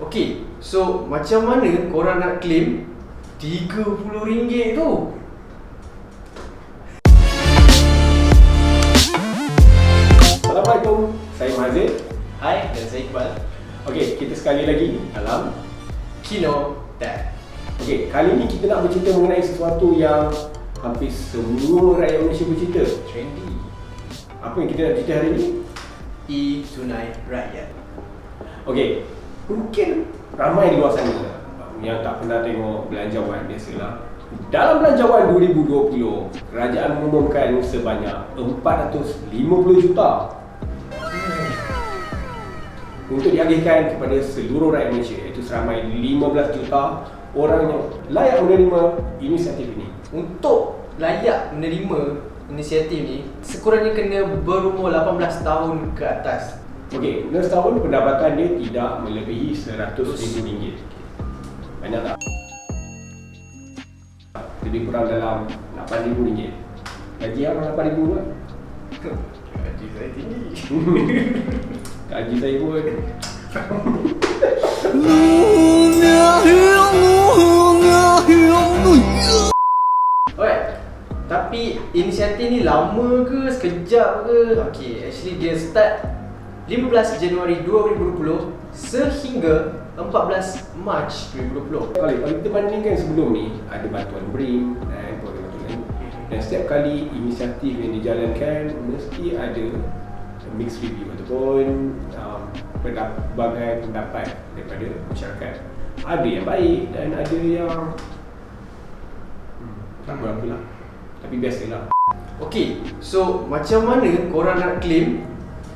Okey, so macam mana korang nak claim RM30 tu? Assalamualaikum, saya Mazir. Hai, dan saya Cepat. Okey, kita sekali lagi dalam Kino Tab. Okey, kali ni kita nak bercerita mengenai sesuatu yang hampir semua rakyat Malaysia bercerita. Trendy. Apa yang kita nak cerita hari ni? E-Tunai rakyat. Okey, mungkin ramai di luar sana yang tak pernah tengok belanjawan biasalah. Dalam belanjawan 2020, kerajaan mengumumkan sebanyak 450 juta untuk diagihkan kepada seluruh rakyat Malaysia, iaitu seramai 15 juta orang yang layak menerima inisiatif ini. Untuk layak menerima inisiatif ni, sekurangnya kena berumur 18 tahun ke atas. Okey, dalam setahun pendapatan dia tidak melebihi RM100,000. Banyak tak? Lebih kurang dalam RM8,000. Gaji orang RM8,000 kan? Gaji saya tinggi. Gaji saya pun Alright, tapi inisiatif ni lama ke, sekejap ke? Okay, actually dia start 15 Januari 2020 sehingga 14 Mac 2020. Kalau kita bandingkan sebelum ni, ada bantuan beri dan program lain. Dan setiap kali inisiatif yang dijalankan, mesti ada mixed review ataupun berbagai pendapat daripada masyarakat. Ada yang baik dan ada yang tak berapa lah, tapi biasalah. Okay, so macam mana korang nak claim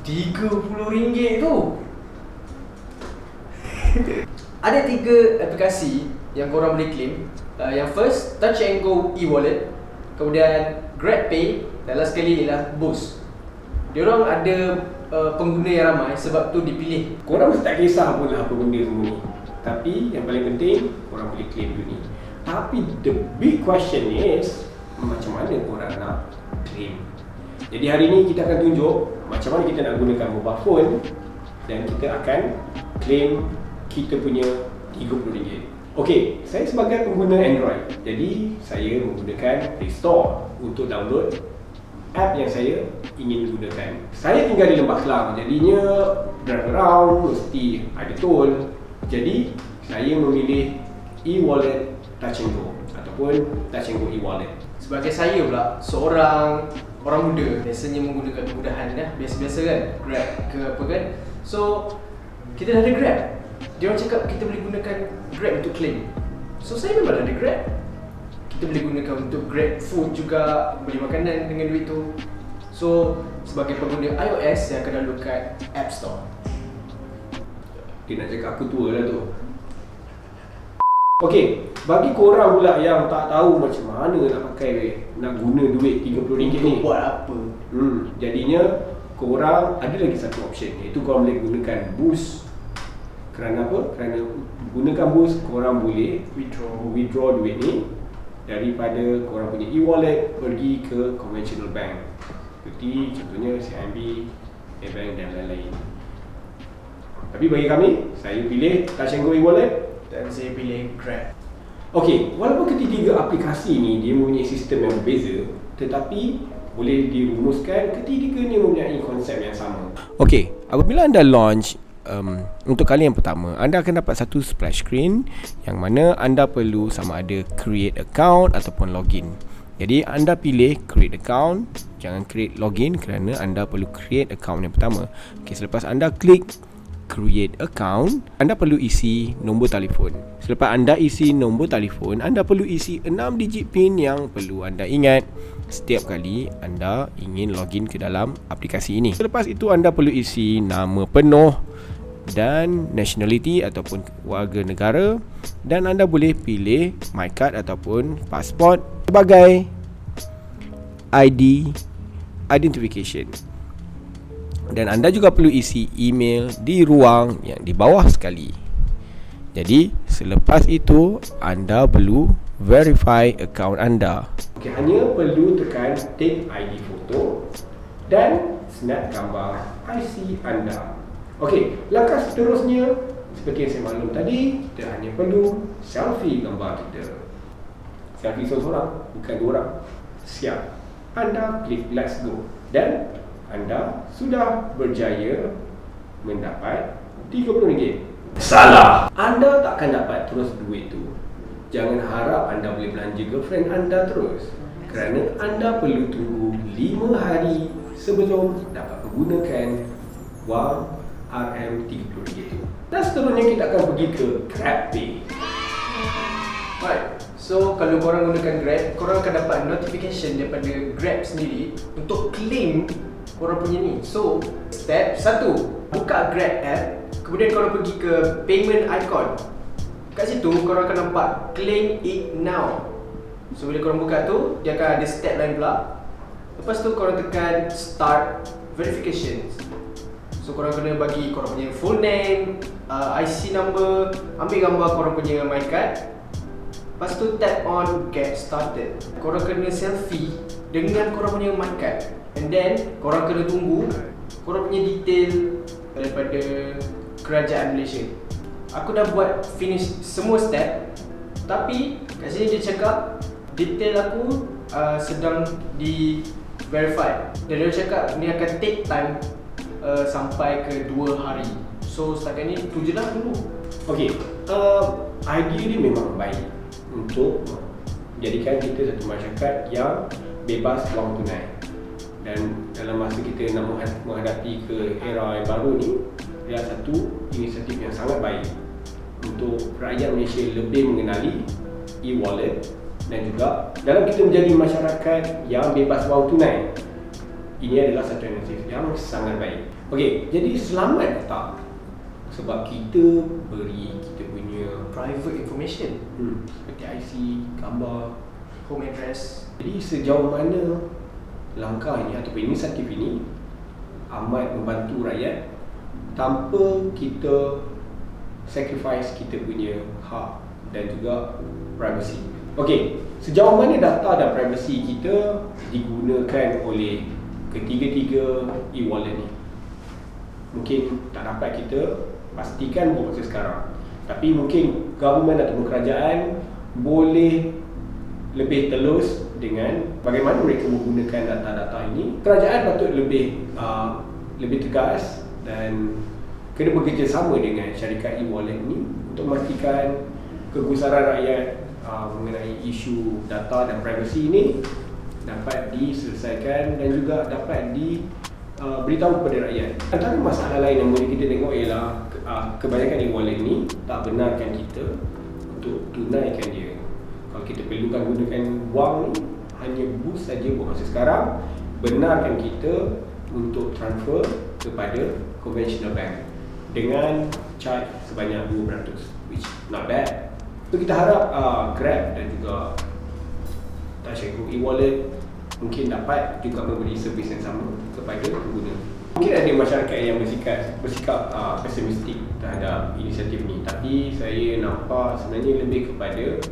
RM30 tu? Ada 3 aplikasi yang korang boleh claim. Yang first, TouchNGo E-Wallet. Kemudian GrabPay. Dan last sekali ialah Boost. Diorang ada pengguna yang ramai, sebab tu dipilih. Korang mesti tak kisah pun lah apa benda semua ni, tapi yang paling penting, korang boleh claim duit ni. Tapi the big question is, macam mana korang nak claim? Jadi hari ni kita akan tunjuk macam mana kita nak gunakan mobile phone dan kita akan claim kita punya RM30. Okey, saya sebagai pengguna Android, jadi saya menggunakan Play Store untuk download app yang saya ingin gunakan. Saya tinggal di Lembah Kelang, jadinya drive around mesti ada tol. Jadi saya memilih e-wallet TouchNGo ataupun TouchNGo E-Wallet. Sebagai saya pula, seorang orang muda, biasanya menggunakan kemudahan dah, biasa-biasa kan, Grab ke apa kan. So, kita dah ada Grab. Dia orang cakap kita boleh gunakan Grab untuk claim. So, saya memang dah ada Grab. Kita boleh gunakan untuk Grab food juga, beli makanan dengan duit tu. So, sebagai pengguna iOS, saya akan download kat App Store. Dia nak cakap aku tua lah tu. Okey, bagi korang pula yang tak tahu macam mana nak pakai, nak guna duit RM30 ni, untuk buat apa? Jadinya korang ada lagi satu option, iaitu korang boleh gunakan Boost. Kerana apa? Kerana gunakan Boost, korang boleh withdraw duit ni daripada korang punya e-wallet pergi ke conventional bank, seperti contohnya CIMB, A-Bank dan lain-lain. Tapi bagi kami, saya pilih TouchNGo E-Wallet dan saya pilih Grab. Okey, walaupun ketiga aplikasi ni dia mempunyai sistem yang berbeza, tetapi boleh dirumuskan ketiga-tiganya mempunyai konsep yang sama. Okey, apabila anda launch untuk kali yang pertama, anda akan dapat satu splash screen yang mana anda perlu sama ada create account ataupun login. Jadi anda pilih create account, jangan create login kerana anda perlu create account yang pertama. Okey, selepas anda klik create account, anda perlu isi nombor telefon. Selepas anda isi nombor telefon, anda perlu isi 6 digit PIN yang perlu anda ingat setiap kali anda ingin login ke dalam aplikasi ini. Selepas itu anda perlu isi nama penuh dan nationality ataupun warga negara, dan anda boleh pilih my card ataupun pasport sebagai ID identification. Dan anda juga perlu isi email di ruang yang di bawah sekali. Jadi selepas itu anda perlu verify akaun anda. Okay, hanya perlu tekan take ID foto dan snap gambar IC anda. Okey, langkah seterusnya Seperti yang saya maklum tadi, kita hanya perlu selfie gambar kita. Selfie seorang, bukan dua orang. Siap. Anda klik let's go. Dan anda sudah berjaya mendapat RM30. Salah. Anda takkan dapat terus duit tu. Jangan harap anda boleh belanja girlfriend anda terus, kerana anda perlu tunggu 5 hari sebelum dapat menggunakan wang RM30 itu. Dan seterusnya kita akan pergi ke GrabPay. Right. So kalau korang gunakan Grab, korang akan dapat notification daripada Grab sendiri untuk claim korang punya ni. So step 1, buka Grab app, kemudian korang pergi ke payment icon. Kat situ korang akan nampak claim it now. So bila korang buka tu, dia akan ada step lain pula. Lepas tu korang tekan start verification. So korang kena bagi korang punya full name, IC number, ambil gambar korang punya my card. Lepas tu tap on get started. Korang kena selfie dengan korang punya my card. And then korang kena tunggu korang punya detail daripada Kerajaan Malaysia. Aku dah buat finish semua step, tapi kat sini dia cakap detail aku sedang di verify. Dan dia cakap ni akan take time sampai ke 2 hari. So setakat ni tu je lah dulu. Okay, idea ni memang baik untuk menjadikan kita satu masyarakat yang bebas wang tunai. Dan dalam masa kita nak menghadapi ke era yang baru ni, dia satu inisiatif yang sangat baik untuk rakyat Malaysia lebih mengenali e-wallet, dan juga dalam kita menjadi masyarakat yang bebas wang tunai. Ini adalah satu inisiatif yang sangat baik. Okey, jadi selamat datang, sebab kita beri kita punya Private information, seperti IC, gambar, home address. Jadi sejauh mana langkah ini ataupun inisiatif ini amat membantu rakyat tanpa kita sacrifice kita punya hak dan juga privacy. Okey, sejauh mana data dan privacy kita digunakan oleh ketiga-tiga e-wallet ni? Mungkin tak dapat kita pastikan buat masa sekarang, tapi mungkin government ataupun kerajaan boleh lebih telus dengan bagaimana mereka menggunakan data-data ini. Kerajaan patut lebih tegas dan kena bekerjasama dengan syarikat e-wallet ini untuk memastikan kegusaran rakyat mengenai isu data dan privacy ini dapat diselesaikan dan juga dapat beritahu kepada rakyat. Antara masalah lain yang boleh kita tengok ialah kebanyakan e-wallet ni tak benarkan kita untuk tunaikan dia. Kalau kita perlukan gunakan wang ni, hanya boost saja buat masa sekarang. Benarkan kita untuk transfer kepada conventional bank dengan charge sebanyak 2%, which not bad. So kita harap Grab dan juga TouchNGo E-Wallet mungkin dapat juga memberi servis yang sama kepada pengguna. Mungkin ada masyarakat yang bersikap pesimistik terhadap inisiatif ni, tapi saya nampak sebenarnya lebih kepada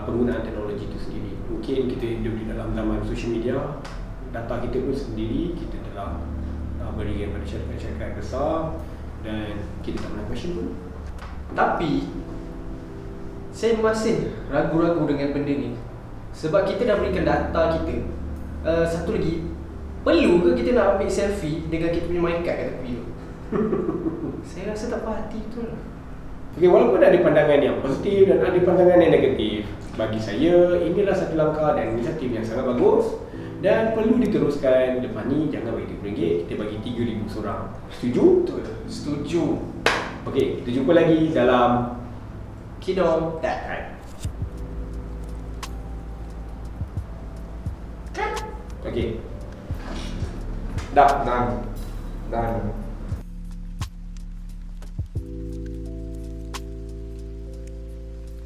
penggunaan teknologi itu sendiri. Mungkin kita hidup di dalam zaman social media, data kita pun sendiri kita telah berikan kepada syarikat-syarikat besar dan kita tak pernah question pun. Tapi saya masih ragu-ragu dengan benda ni, sebab kita dah berikan data kita. Satu lagi, perlu ke kita nak ambil selfie dengan kita punya mic card kat tepi tu? Saya rasa tak parti betul. Okay, walaupun ada pandangan yang positif dan ada pandangan yang negatif, bagi saya inilah satu langkah dan inisiatif yang sangat bagus dan perlu diteruskan. Lepas ni jangan bagi RM30, kita bagi RM3,000 seorang. Setuju? Betul. Setuju. Okay, kita jumpa lagi dalam Kidom That Right. Okay. Dah.